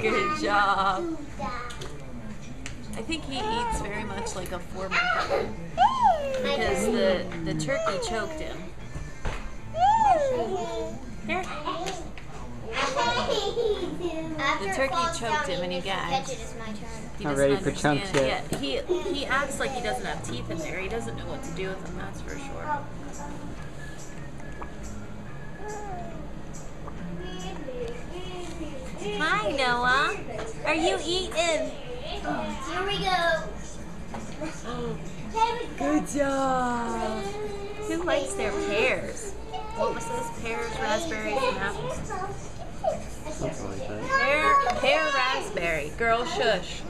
Good job. I think he eats very much like a 4-month-old because the turkey choked him. Here. The turkey choked him and he gagged. He Not doesn't ready for understand chunks it yet. He acts like he doesn't have teeth in there. He doesn't know what to do with them, that's for sure. Hi, Noah. Are you eating? Here we go. Good job. Who likes their pears? What was this? Pears, raspberries, and apples? Something like that. Pear raspberry. Girl, shush.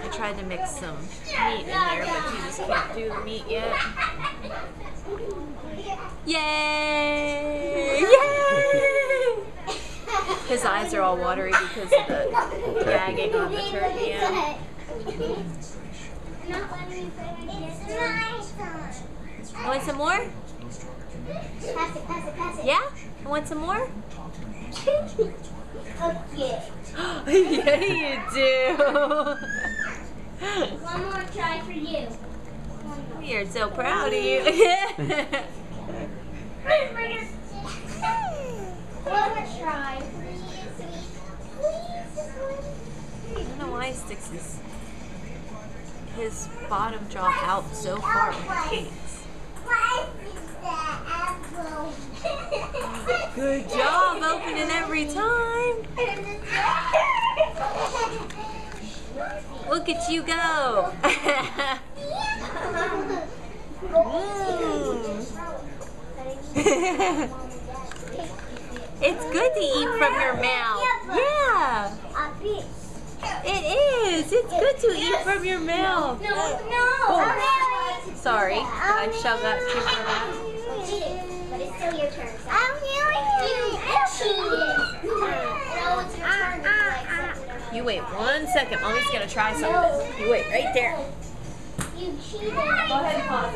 I tried to mix some meat in there, but you just can't do the meat yet. Yay! Yay! His eyes are all watery because of the gagging on the turkey end. Want some more? Pass it. Yeah? You want some more? Okay. Yeah, you do. One more try for you. We are so proud of you. One more try. I don't know why he sticks his bottom jaw out so far when he eats. Good job opening every time. Look at you go. It's good to eat from your mouth. Yeah. It is. It's good to eat from your mouth. No. Oh. Sorry. Did I shove that too far back? But it's still your turn. So. You wait 1 second. Mommy's going to try something. You wait right there. You cheated. Go ahead and pause.